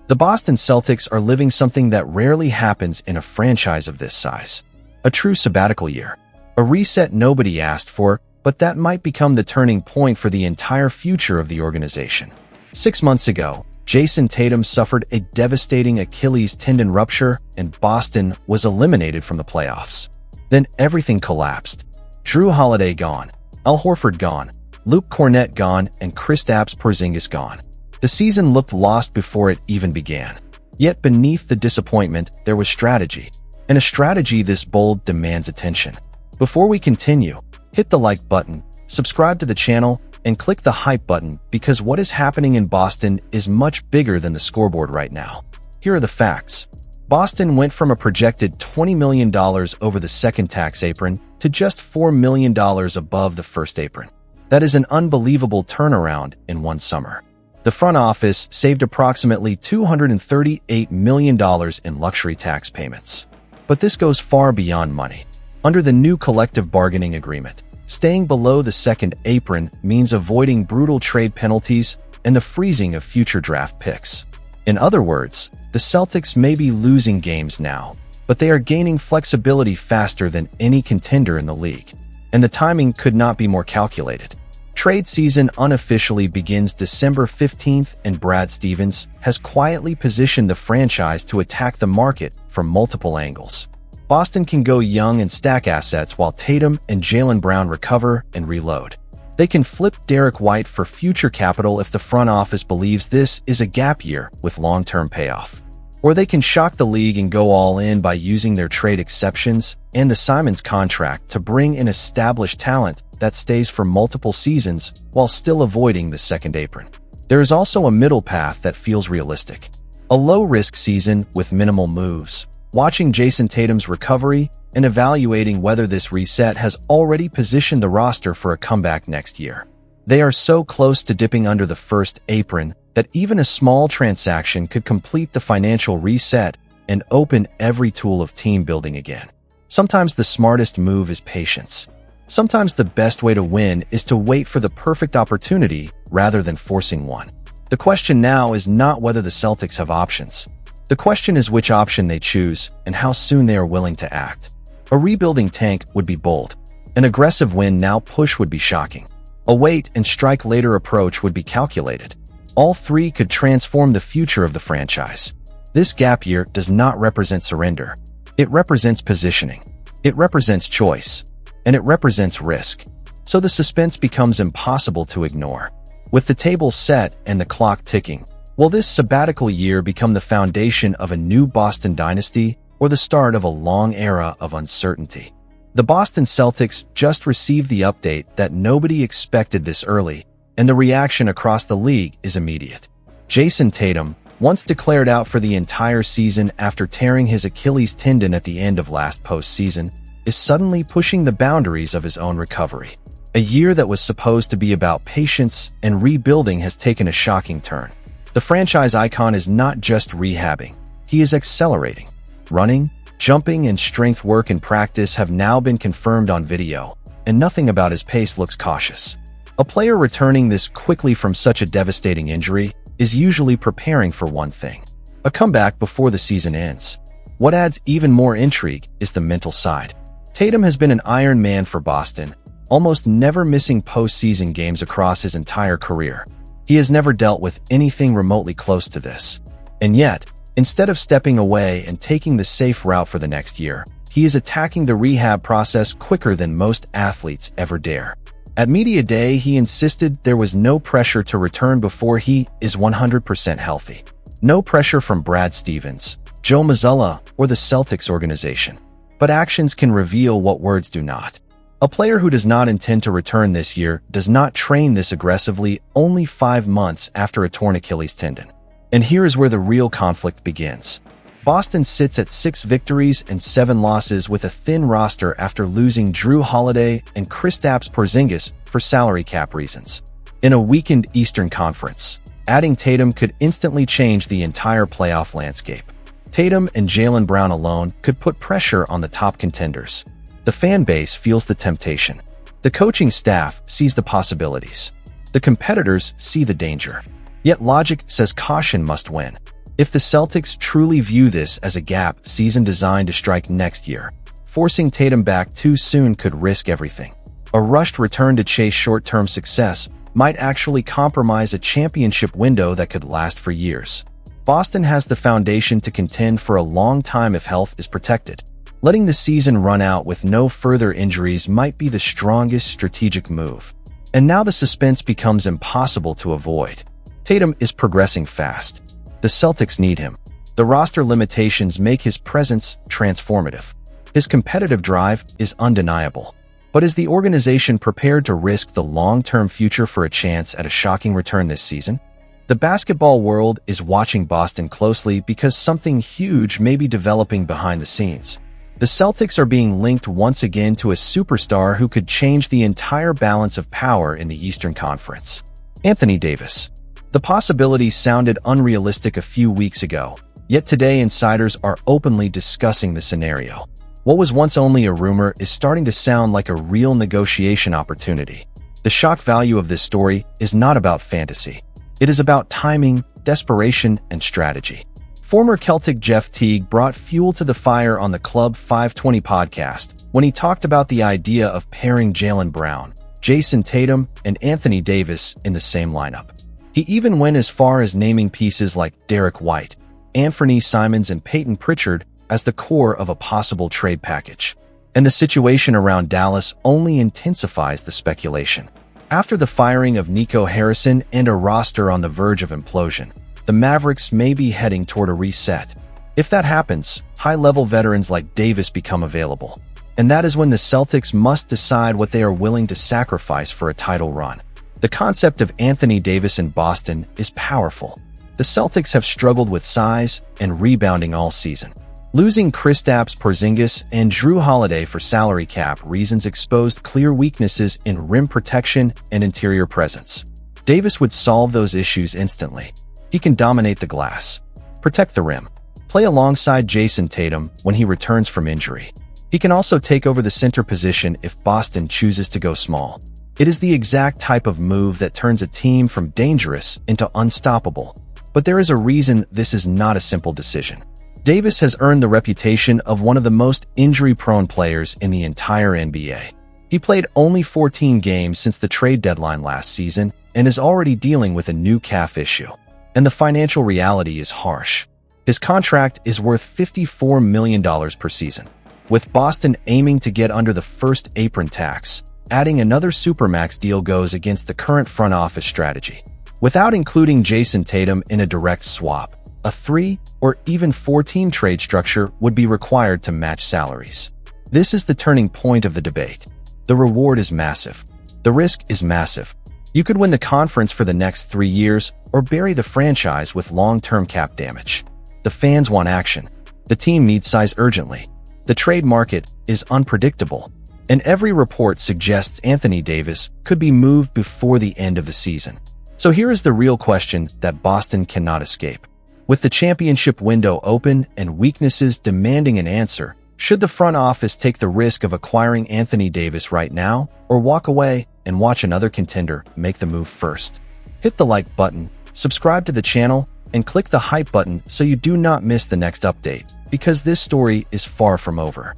The Boston Celtics are living something that rarely happens in a franchise of this size. A true sabbatical year. A reset nobody asked for, but that might become the turning point for the entire future of the organization. 6 months ago, Jayson Tatum suffered a devastating Achilles tendon rupture and Boston was eliminated from the playoffs. Then everything collapsed. Jrue Holiday gone, Al Horford gone, Luke Kornet gone, and Kristaps Porzingis gone. The season looked lost before it even began. Yet beneath the disappointment, there was strategy. And a strategy this bold demands attention. Before we continue, hit the like button, subscribe to the channel, and click the hype button because what is happening in Boston is much bigger than the scoreboard right now. Here are the facts. Boston went from a projected $20 million over the second tax apron to just $4 million above the first apron. That is an unbelievable turnaround in one summer. The front office saved approximately $238 million in luxury tax payments. But this goes far beyond money. Under the new collective bargaining agreement, staying below the second apron means avoiding brutal trade penalties and the freezing of future draft picks. In other words, the Celtics may be losing games now, but they are gaining flexibility faster than any contender in the league. And the timing could not be more calculated. Trade season unofficially begins December 15th, and Brad Stevens has quietly positioned the franchise to attack the market from multiple angles. Boston can go young and stack assets while Tatum and Jaylen Brown recover and reload. They can flip Derrick White for future capital if the front office believes this is a gap year with long-term payoff. Or they can shock the league and go all in by using their trade exceptions and the Simons contract to bring in established talent that stays for multiple seasons while still avoiding the second apron. There is also a middle path that feels realistic. A low-risk season with minimal moves. Watching Jayson Tatum's recovery and evaluating whether this reset has already positioned the roster for a comeback next year. They are so close to dipping under the first apron that even a small transaction could complete the financial reset and open every tool of team building again. Sometimes the smartest move is patience. Sometimes the best way to win is to wait for the perfect opportunity rather than forcing one. The question now is not whether the Celtics have options. The question is which option they choose and how soon they are willing to act. A rebuilding tank would be bold. An aggressive win now push would be shocking. A wait and strike later approach would be calculated. All three could transform the future of the franchise. This gap year does not represent surrender. It represents positioning. It represents choice. And it represents risk. So the suspense becomes impossible to ignore. With the table set and the clock ticking, will this sabbatical year become the foundation of a new Boston dynasty or the start of a long era of uncertainty? The Boston Celtics just received the update that nobody expected this early, and the reaction across the league is immediate. Jayson Tatum, once declared out for the entire season after tearing his Achilles tendon at the end of last postseason, is suddenly pushing the boundaries of his own recovery. A year that was supposed to be about patience and rebuilding has taken a shocking turn. The franchise icon is not just rehabbing, he is accelerating. Running, jumping, and strength work in practice have now been confirmed on video, and nothing about his pace looks cautious. A player returning this quickly from such a devastating injury is usually preparing for one thing: a comeback before the season ends. What adds even more intrigue is the mental side. Tatum has been an Iron Man for Boston, almost never missing postseason games across his entire career. He has never dealt with anything remotely close to this. And yet, instead of stepping away and taking the safe route for the next year, he is attacking the rehab process quicker than most athletes ever dare. At Media Day, he insisted there was no pressure to return before he is 100% healthy. No pressure from Brad Stevens, Joe Mazzulla, or the Celtics organization. But actions can reveal what words do not. A player who does not intend to return this year does not train this aggressively only 5 months after a torn Achilles tendon. And here is where the real conflict begins. Boston sits at 6 victories and 7 losses with a thin roster after losing Jrue Holiday and Kristaps Porzingis for salary cap reasons. In a weakened Eastern Conference, adding Tatum could instantly change the entire playoff landscape. Tatum and Jaylen Brown alone could put pressure on the top contenders. The fan base feels the temptation. The coaching staff sees the possibilities. The competitors see the danger. Yet logic says caution must win. If the Celtics truly view this as a gap season designed to strike next year, forcing Tatum back too soon could risk everything. A rushed return to chase short-term success might actually compromise a championship window that could last for years. Boston has the foundation to contend for a long time if health is protected. Letting the season run out with no further injuries might be the strongest strategic move. And now the suspense becomes impossible to avoid. Tatum is progressing fast. The Celtics need him. The roster limitations make his presence transformative. His competitive drive is undeniable. But is the organization prepared to risk the long-term future for a chance at a shocking return this season? The basketball world is watching Boston closely because something huge may be developing behind the scenes. The Celtics are being linked once again to a superstar who could change the entire balance of power in the Eastern Conference. Anthony Davis. The possibility sounded unrealistic a few weeks ago, yet today insiders are openly discussing the scenario. What was once only a rumor is starting to sound like a real negotiation opportunity. The shock value of this story is not about fantasy. It is about timing, desperation, and strategy. Former Celtic Jeff Teague brought fuel to the fire on the Club 520 podcast when he talked about the idea of pairing Jaylen Brown, Jayson Tatum, and Anthony Davis in the same lineup. He even went as far as naming pieces like Derrick White, Anthony Simons, and Peyton Pritchard as the core of a possible trade package. And the situation around Dallas only intensifies the speculation. After the firing of Nico Harrison and a roster on the verge of implosion, the Mavericks may be heading toward a reset. If that happens, high-level veterans like Davis become available. And that is when the Celtics must decide what they are willing to sacrifice for a title run. The concept of Anthony Davis in Boston is powerful. The Celtics have struggled with size and rebounding all season. Losing Kristaps Porzingis and Drew Holiday for salary cap reasons exposed clear weaknesses in rim protection and interior presence. Davis would solve those issues instantly. He can dominate the glass, protect the rim, play alongside Jayson Tatum when he returns from injury. He can also take over the center position if Boston chooses to go small. It is the exact type of move that turns a team from dangerous into unstoppable. But there is a reason this is not a simple decision. Davis has earned the reputation of one of the most injury-prone players in the entire NBA. He played only 14 games since the trade deadline last season and is already dealing with a new calf issue. And the financial reality is harsh. His contract is worth $54 million per season. With Boston aiming to get under the first apron tax, adding another supermax deal goes against the current front office strategy. Without including Jayson Tatum in a direct swap, a 3 or even 4-team trade structure would be required to match salaries. This is the turning point of the debate. The reward is massive. The risk is massive. You could win the conference for the next 3 years or bury the franchise with long-term cap damage. The fans want action. The team needs size urgently. The trade market is unpredictable, and every report suggests Anthony Davis could be moved before the end of the season. So here is the real question that Boston cannot escape. With the championship window open and weaknesses demanding an answer, should the front office take the risk of acquiring Anthony Davis right now, or walk away and watch another contender make the move first? Hit the like button, subscribe to the channel, and click the hype button so you do not miss the next update, because this story is far from over.